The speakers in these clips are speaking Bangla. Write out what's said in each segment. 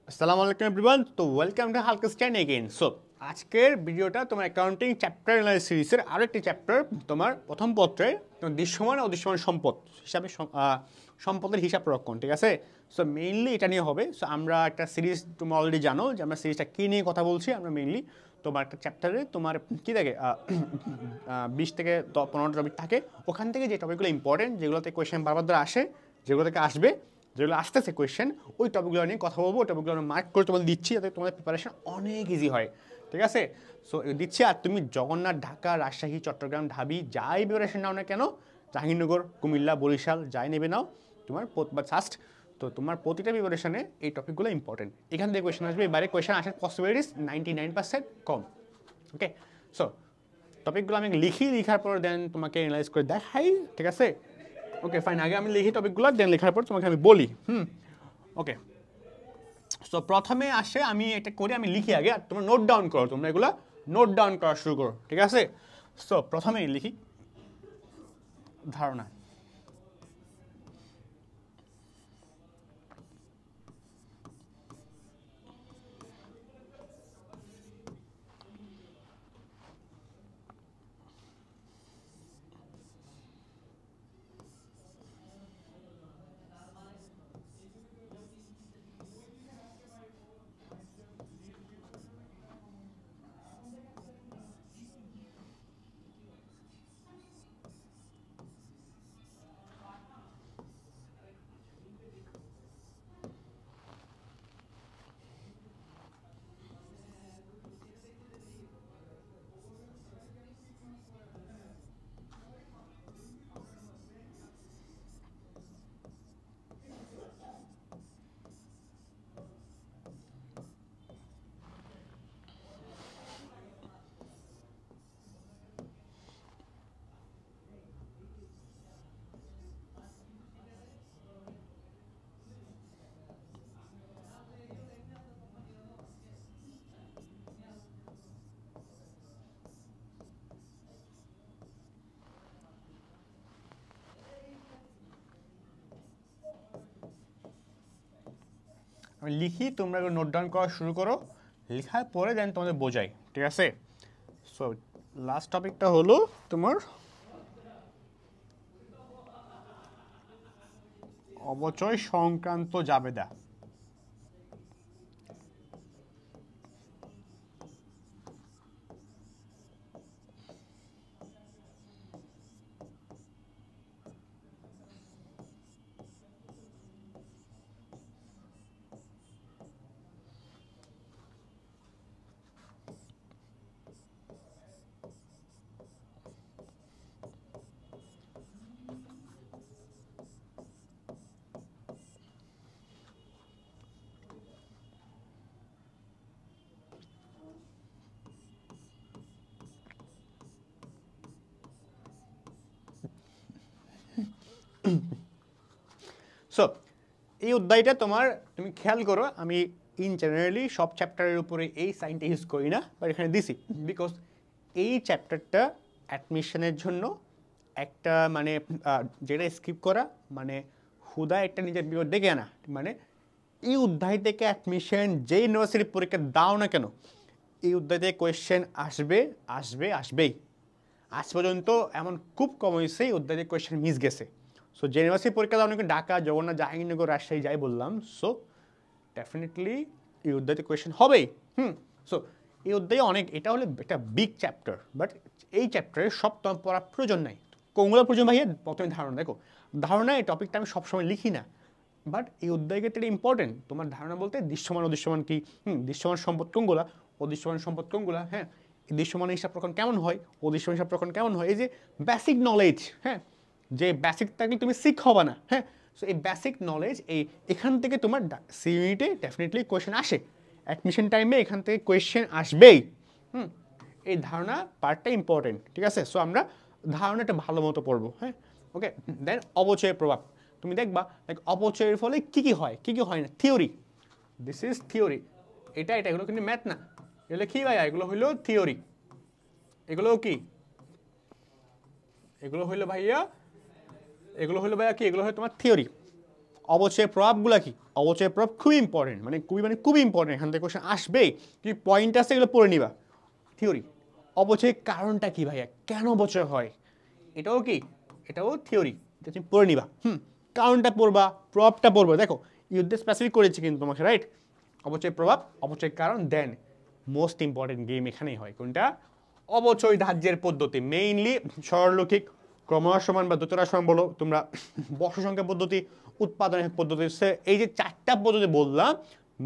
আসসালামু আলাইকুম এভরিওয়ান। তো ওয়েলকাম টু হালকাস্টাইন এগেইন। সো আজকের ভিডিওটা তোমার অ্যাকাউন্টিং চ্যাপ্টার অ্যানালাইসিস সিরিজের আরও একটি চ্যাপ্টার, তোমার প্রথম পত্রে তোমার দৃশ্যমান ও অদৃশ্যমান সম্পদ হিসাবে সম্পদের হিসাব রক্ষণ, ঠিক আছে? সো মেইনলি এটা নিয়ে হবে। সো আমরা একটা সিরিজ, তুমি অলরেডি জানো যে আমরা সিরিজটা কী নিয়ে কথা বলছি। আমরা মেইনলি তোমার একটা চ্যাপ্টারে তোমার কী থাকে 20 থেকে 15টা টপিক থাকে। ওখান থেকে যে টপিকগুলো ইম্পর্টেন্ট, যেগুলোতে কোয়েশ্চেন বারবার ধরে আসে, যেগুলো থেকে আসবে, যেগুলো আসতেছে কোয়েশ্চেন, ওই টপিকগুলো নিয়ে কথা বলবো। ওই টপিকগুলো আমরা মার্ক করে তোমাদের দিচ্ছি যাতে তোমাদের প্রিপারেশন অনেক ইজি হয়, ঠিক আছে? সো দিচ্ছি। আর তুমি জগন্নাথ, ঢাকা, রাজশাহী, চট্টগ্রাম, ঢাবি যাই প্রিপারেশন নাও না কেন, জাহাঙ্গীরনগর, কুমিল্লা, বরিশাল যাই নেবে নাও, তোমার সাস্ট, তো তোমার প্রতিটা প্রিপারেশনে এই টপিকগুলো ইম্পর্টেন্ট। এখান থেকে কোয়েশ্চেন আসবে, বাইরে কোয়েশ্চেন আসার পসিবিলিটিস 99% কম। ওকে, সো টপিকগুলো আমি লিখার পর দেন তোমাকে অ্যানালাইজ করে দেখাই, ঠিক আছে? ওকে ফাইন, আগে আমি লিখি টপিকগুলো, দেন লেখার পর তোমাকে আমি বলি। ওকে, সো প্রথমে আসে, আমি এটা করি, আমি লিখি আগে, আর তোমরা নোট ডাউন করো, তোমরা এগুলো নোট ডাউন করা শুরু করো, ঠিক আছে? সো প্রথমে লিখি ধারণা। আমি লিখি, তোমরা নোট ডাউন করা শুরু করো, লেখার পরে দেন তোমাদের বোঝাই, ঠিক আছে? সো লাস্ট টপিকটা হলো তোমার অবচয় সংক্রান্ত জাবেদা। সো এই অধ্যায়টা তোমার, তুমি খেয়াল করো, আমি ইন জেনারেলি সব চ্যাপ্টারের উপরে এই সাইনটা ইউজ করি না, বাট এখানে দিছি বিকজ এই চ্যাপ্টারটা অ্যাডমিশনের জন্য একটা মানে যেটা স্কিপ করা মানে হুদা একটা নিজের বিপদ ডেকে আনা। মানে এই অধ্যায় থেকে অ্যাডমিশন যে ইউনিভার্সিটি পরীক্ষা দাও না কেন, এই অধ্যায় থেকে কোয়েশ্চেন আসবে আসবে আসবেই। আজ পর্যন্ত এমন খুব কম হয়েছে এই অধ্যায় থেকে কোয়েশ্চেন মিস গেছে। সো যে ইউনিভার্সিটি পরীক্ষা দাও নাকি, ঢাকা, জগন্নাথ, জাহাঙ্গীরনগর, রাজশাহী যাই বললাম, সো ডেফিনেটলি এই অধ্যায়তে কোয়েশ্চেন হবেই। সো এই অধ্যায়ে অনেক, এটা হলো একটা বিগ চ্যাপ্টার, বাট এই চ্যাপ্টারে সব তোমার পড়ার প্রয়োজন নাই। কোনগুলো প্রয়োজন ভাইয়া? প্রথমে ধারণা। দেখো, ধারণা এই টপিকটা আমি সবসময় লিখি না, বাট এই অধ্যায় ক্ষেত্রে এটা ইম্পর্টেন্ট। তোমার ধারণা বলতে দৃশ্যমান অদৃশ্যমান কি, দৃশ্যমান সম্পদ কোনগুলা, অদৃশ্যমান সম্পদ কোনগুলা, হ্যাঁ, এই দৃশ্যমান হিসাব প্রকরণ কেমন হয়, অদৃশ্যমান হিসাব প্রকরণ কেমন হয়, এই যে বেসিক নলেজ, হ্যাঁ, যে বেসিক থাকলে তুমি শিখ হবা না, হ্যাঁ। সো এই বেসিক নলেজ, এখান থেকে তোমার সিইউনিটে ডেফিনেটলি কোয়েশ্চেন আসে, অ্যাডমিশন টাইমে এখান থেকে কোয়েশ্চেন আসবেই। এই ধারণা পার্টটা ইম্পর্টেন্ট, ঠিক আছে? সো আমরা ধারণাটা ভালো মতো পড়বো, হ্যাঁ। ওকে, দেন অবচয়ের প্রভাব তুমি দেখবা, লাইক অপচয়ের ফলে কী কী হয়, কী কী হয় না, থিওরি, দিস ইজ থিওরি। এটা এগুলো কিন্তু ম্যাথ না, এগুলো কি ভাইয়া? এগুলো হইলো থিওরি। এগুলো কি? এগুলো হইলো ভাইয়া কি? এগুলো হলো তোমার থিওরি। অবচয়ের প্রভাবগুলো কি? অবচয়ের প্রভাব খুবই ইম্পর্টেন্ট, খুবই ইম্পর্টেন্ট, এখান থেকে কোশ্চেন আসবেই, কি পয়েন্ট আছে এগুলো পড়ে নিবা। থিওরি, অবচয়ের কারণটা কি ভাইয়া, কেন অবচয় হয়, এটাও থিওরি, এটা তুমি পড়ে নিবা। কারণটা পড়বা, প্রভাবটা পড়বা। দেখো ইউদ্ধে স্পেসিফিক করেছি কিন্তু তোমাকে, রাইট? অবচয় প্রভাব, অবচয় কারণ, দেন মোস্ট ইম্পর্টেন্ট গেম এখানেই হয়, কোনটা? অবচয় ধার্যের পদ্ধতি। মেইনলি সরলরৈখিক, ক্রমহ্রাসমান বা দ্রুতহ্রাসমান বলো তোমরা, বর্ষ সংখ্যা পদ্ধতি, উৎপাদনের পদ্ধতি, এই যে 4টা পদ্ধতি বললাম,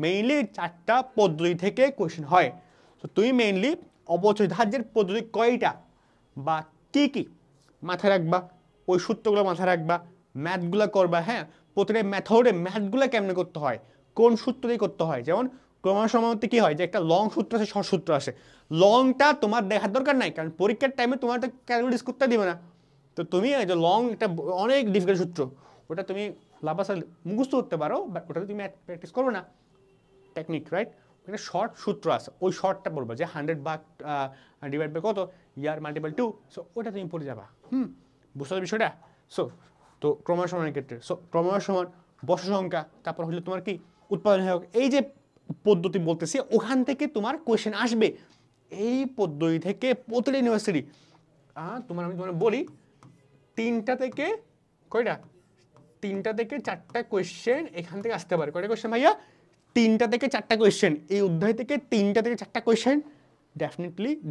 মেইনলি 4টা পদ্ধতি থেকে কোয়েশ্চেন হয়। তো তুমি মেইনলি অবচয় ধার্যের পদ্ধতি কয়টা বা কি কি মাথায় রাখবা, ওই সূত্রগুলো মাথায় রাখবা, ম্যাথগুলো করবা। হ্যাঁ, প্রতিটা মেথডে ম্যাথগুলো কেমনে করতে হয়, কোন সূত্র দিয়ে করতে হয়। যেমন ক্রমসমানুপাতে কি হয় যে একটা লং সূত্র আছে, শর্ট সূত্র আসে। লংটা তোমার দেখার দরকার নাই, কারণ পরীক্ষার টাইমে তোমার একটা ক্যালকুলেট করতে দিবে না। তো তুমি এই যে লং, একটা অনেক ডিফিকাল্ট সূত্র, ওটা তুমি লাভাসাল মুখস্থ করতে পারো, বাট ওটা তুমি প্র্যাকটিস করবে না। Technique, right? একটা শর্ট সূত্র আছে, ওই শর্টটা পড়বা, যে 100 ভাগ ডিভাইড বাই কত, ইয়ার মাল্টিপল 2। সো ওটা তুমি পড়ে যাবা। বুঝতে পারছো বিষয়টা? সো তো ক্রমসমানের ক্ষেত্রে, সো ক্রমসমান, বর্ষ সংখ্যা, তারপর হলো তোমার কি উৎপাদন সহায়ক, এই যে পদ্ধতি বলতেছি, ওখান থেকে তোমার কোয়েশ্চেন আসবে। এই পদ্ধতি থেকে প্রতিটা ইউনিভার্সিটি, তোমার আমি তোমার বলি, 3টা থেকে কয়টা, 3টা থেকে 4টা কোয়েশ্চেন এখান থেকে আসতে পারে। কয়টা কোয়েশ্চেন ভাইয়া? 3টা থেকে 4টা কোয়েশ্চেন, এই অধ্যায় থেকে 3টা থেকে 4টা কোয়েশ্চেন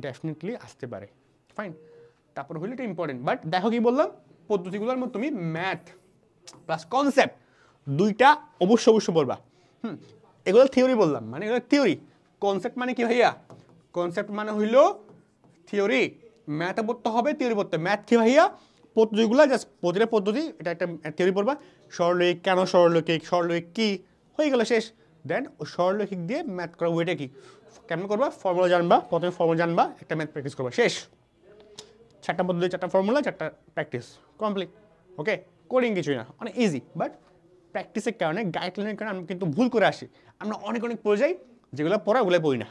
ডেফিনেটলি আসতে পারে। ফাইন, তারপর হইলে এটা ইম্পর্টেন্ট। বাট দেখো কি বললাম, পদ্ধতিগুলোর মধ্যে তুমি ম্যাথ প্লাস কনসেপ্ট 2টা অবশ্যই বলবা। এগুলো থিওরি বললাম, মানে এগুলো থিওরি। কনসেপ্ট মানে কি ভাইয়া? কনসেপ্ট মানে হইলো থিওরি, ম্যাথে পড়তে হবে, থিওরি পড়তে হবে। ম্যাথ কি ভাইয়া? পদ্ধতিগুলো, জাস্ট প্রতিটা পদ্ধতি, এটা একটা থিওরি পড়বা। সরলরৈখিক, কেন সরলরৈখিক, সরলরৈখিক কি, হয়ে গেল শেষ। দেন ও সরলরৈখিক দিয়ে ম্যাথ করা, ওইটা কি, কেমন করবা, ফর্মুলা জানবা, প্রথমে ফর্মুলা জানবা, একটা ম্যাথ প্র্যাকটিস করবা, শেষ। 4টা পদ্ধতি, 4টা ফর্মুলা, 4টা প্র্যাকটিস, কমপ্লিট। ওকে, কোডিং কিছুই না, অনেক ইজি। বাট প্র্যাকটিসের কারণে, গাইডলাইনের কারণে আমরা কিন্তু ভুল করে আসি। আমরা অনেক পড়ে যাই, যেগুলো পড়া ওগুলো পড়ি না,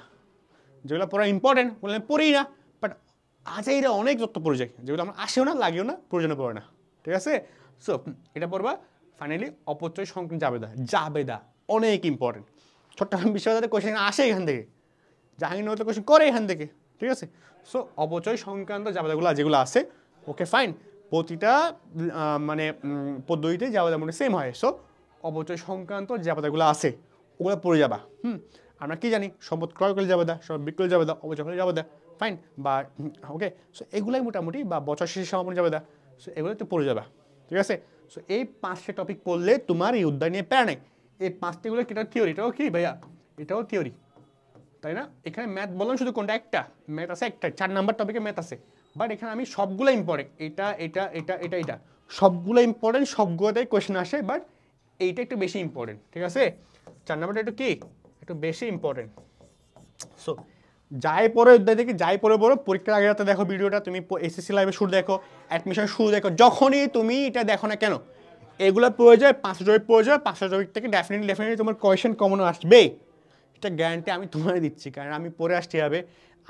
যেগুলো পড়া ইম্পর্টেন্ট ওগুলো পড়ি না। বাট এইটা অনেক যত পড়ে যায়, যেগুলো আমরা আসেও না, লাগেও না, প্রয়োজনে পড়ে না। ঠিক আছে? সো এটা পড়বা। ফাইনালি অপচয় সংক্রান্ত জাবেদা অনেক ইম্পর্টেন্ট। চট্টগ্রাম বিশ্ববিদ্যালয়ে কোয়েশ্চেন আসে এখান থেকে, জাহাঙ্গীরনগর কোয়েশ্চেন করে এখান থেকে। ঠিক আছে? সো অপচয় সংক্রান্ত জাবেদাগুলো যেগুলো আছে, ওকে ফাইন, প্রতিটা মানে পদ্ধতিতে জাবেদা মানে সেম হয়। সো অপচয় সংক্রান্ত জাবেদাগুলো আছে, ওগুলো পড়ে যাবা। আমরা কি জানি, সম্পদ ক্রয় করলে যাবেদা, সম্পদ বিক্রয় যাবেদা, অপচয় করলে যাবেদা, ফাইন। বা ওকে, সো এগুলাই মোটামুটি, বা বছর শেষে সমাপন যাবেদা, সো এগুলো তো পড়ে যাবা। ঠিক আছে? সো এই 5টা টপিক পড়লে তোমার এই উদ্যান নিয়ে প্যারা নেই। এই 5টাগুলো কি থিওরি, এটাও কি ভাইয়া, এটাও থিওরি, তাই না? এখানে ম্যাথ বললাম শুধু কোনটা, একটা ম্যাথ আছে, একটা 4 নাম্বার টপিকে ম্যাথ আছে। বাট এখানে আমি সবগুলো ইম্পর্টেন্ট, এটা সবগুলো ইম্পর্টেন্ট, সবগুলোতেই কোয়েশ্চেন আসে। বাট এইটা একটু বেশি ইম্পর্টেন্ট। ঠিক আছে? 4 নাম্বারটা একটু বেশি ইম্পর্টেন্ট। সো যাই পরে অধ্যায় থেকে, যাই পরে পরীক্ষার আগে রাতে দেখো ভিডিওটা, তুমি এসএসসি লাইভে শুরু দেখো, অ্যাডমিশন শুরু দেখো, যখনই তুমি এটা দেখো না কেন, এগুলো পড়ে যায়, 5টা টপিক পড়ে যায়, 5টা টপিক থেকে ডেফিনেটলি তোমার কোয়েশ্চেন কমন আসবে। এটা গ্যারান্টি আমি তোমাকে দিচ্ছি, কারণ আমি পড়ে আসতে হবে,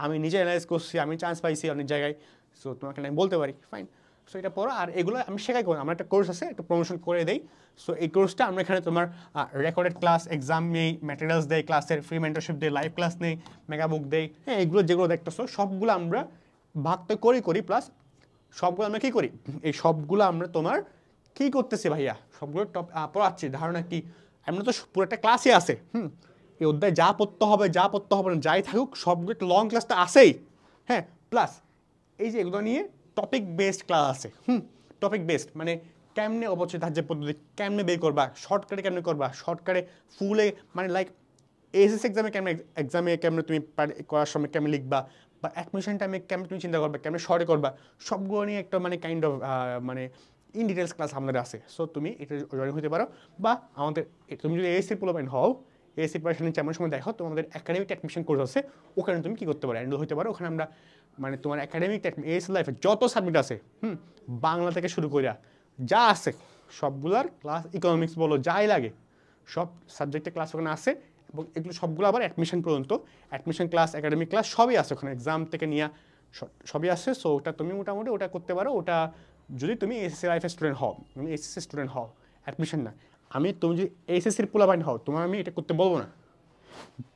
আমি নিজে অ্যানালাইজ করছি, আমি চান্স পাইছি অনেক জায়গায়। সো তোমাকে আমি বলতে পারি, ফাইন। সো এটা পড়ো, আর এগুলো আমি শেখাই করি, আমার একটা কোর্স আছে, একটা প্রমোশন করে দেই। সো এই কোর্সটা আমরা এখানে তোমার রেকর্ডেড ক্লাস, এক্সাম নেই, ম্যাটেরিয়ালস দেই, ক্লাসের ফ্রি মেন্টরশিপ দেই, লাইভ ক্লাস নেই, মেগা বুক দেই। হ্যাঁ, এগুলো যেগুলো দেখতেছো সবগুলো আমরা ভাগ তো করি, প্লাস সবগুলো আমরা কী করি, এই সবগুলো আমরা তোমার কী করতেছি ভাইয়া, সবগুলো পড়াচ্ছি। ধারণা কি, আমরা তো পুরো একটা ক্লাসই আছে। এই অধ্যায় যা পড়তে হবে না, যাই থাকুক, সবগুলো একটা লং ক্লাসটা আসেই। হ্যাঁ, প্লাস এই যে এগুলো নিয়ে টপিক বেসড ক্লাস আছে। টপিক বেসড মানে কেমনে অবচয় ধার্যের পদ্ধতি কেমনে বের করবা, শর্টকাটে কেমনে করবা, শর্টকাটে ফুলে, মানে লাইক এসএসসি এক্সামে কেমনে তুমি করার সময় কেমনে লিখবা, বা অ্যাডমিশন টাইমে কেমনে তুমি চিন্তা করবা, কেমনে শর্টে করবা, সবগুলো নিয়ে একটা মানে কাইন্ড অফ মানে ইন ডিটেলস ক্লাস আমাদের আছে। সো তুমি এটা জয়েন হতে পারো, বা আমাদের, তুমি যদি এএসসি পোলাপাইন হও, এএসসি প্রিপারেশনের যেমন সময় দেখো, তো আমাদের একাডেমিক অ্যাডমিশন কোর্স আছে, ওখানে তুমি কী করতে পারো, এনরোল হতে পারো। ওখানে আমরা মানে তোমার একাডেমিক এএসসি লাইফে যত সাবজেক্ট আছে, বাংলা থেকে শুরু করে যা আছে সবগুলার ক্লাস, ইকোনমিক্স বলো, যাই লাগে সব সাবজেক্টের ক্লাস ওখানে আছে। এবং এগুলো সবগুলো আবার অ্যাডমিশন পর্যন্ত, অ্যাডমিশন ক্লাস, একাডেমিক ক্লাস সবই আছে ওখানে, এক্সাম থেকে নিয়ে সবই আছে। সো ওটা তুমি মোটামুটি ওটা করতে পারো, ওটা যদি তুমি এসএসসি লাইফের স্টুডেন্ট হও, তুমি এসএসসি স্টুডেন্ট হও, অ্যাডমিশন না। তুমি যদি এইচএসসির পোলাপাইন হও তোমার আমি এটা করতে বলবো না,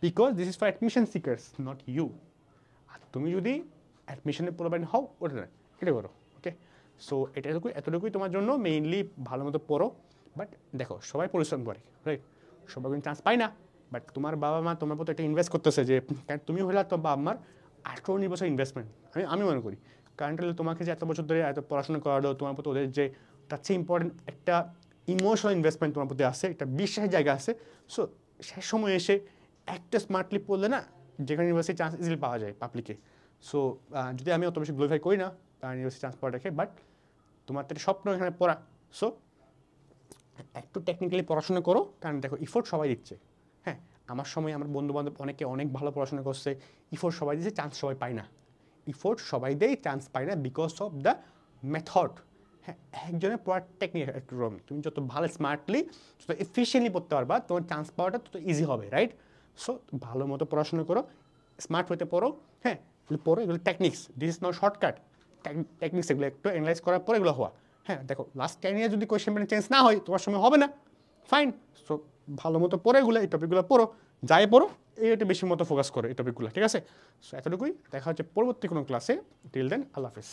because this is for admission seekers not you. আর তুমি যদি অ্যাডমিশনের পোলাপাইন হও ওটা না, এটা করো। ওকে, সো এতটুকুই তোমার জন্য। মেইনলি ভালো মতো পড়ো, বাট দেখো সবাই পরিশ্রম করে, রাইট? সবাই কিন্তু চান্স পায় না, বাট তোমার বাবা মা তোমার প্রতি একটা ইনভেস্ট করতেছে, যে তুমি হলে তোমার বাবা মার 18-19 বছর ইনভেস্টমেন্ট আমি মনে করি। কারণ তোমাকে যে এত বছর ধরে এত পড়াশোনা করালো, তোমার প্রতি ওদের যে তার চেয়ে ইম্পর্টেন্ট একটা ইমোশনাল ইনভেস্টমেন্ট তোমার প্রতি আছে, একটা বিশ্বাসের জায়গা আছে। সো শেষ সময় এসে একটা স্মার্টলি পড়লে না, যেখানে ইউনিভার্সিটি চান্স ইজিলি পাওয়া যায় পাবলিকে। সো যদি আমি অত বেশি গ্লোরিফাই করি না ইউনিভার্সিটি চান্স পাওয়াটাকে, বাট তোমার তো স্বপ্ন এখানে পড়া। সো একটু টেকনিক্যালি পড়াশোনা করো, কারণ দেখো ইফোর্ট সবাই দিচ্ছে। হ্যাঁ, আমার সময় আমার বন্ধুবান্ধব অনেকে অনেক ভালো পড়াশোনা করছে, ইফোর্ট সবাই দিচ্ছে, চান্স সবাই পায় না। ইফোর্ট সবাই দেয়, চান্স পায় না বিকজ অফ দ্য মেথড। হ্যাঁ, একজনের পড়ার টেকনিক একটু রং। তুমি যত ভালো স্মার্টলি যত এফিসিয়েন্টলি পড়তে পারবা, তোমার চান্স পাওয়াটা তত ইজি হবে, রাইট? সো ভালো মতো পড়াশোনা করো, স্মার্ট হতে পড়ো। হ্যাঁ, এগুলো পড়ো, এগুলো techniques, this is not shortcut. Techniques এগুলো একটু অ্যানালাইজ করার পর এগুলো হওয়া। হ্যাঁ, দেখো লাস্ট 10 ইয়ার যদি কোয়েশ্চেন প্যাটার্ন চেঞ্জ না হয় তোমার সময় হবে না, ফাইন। সো ভালো মতো পড়ো এগুলো, এই টপিকগুলো পড়ো, যাই পড়ো এইটা বেশি মতো ফোকাস করো এই টপিকগুলো, ঠিক আছে? সো এতটুকুই, দেখা হচ্ছে পরবর্তী কোনো ক্লাসে। টিল দেন, আল্লাহ হাফেজ।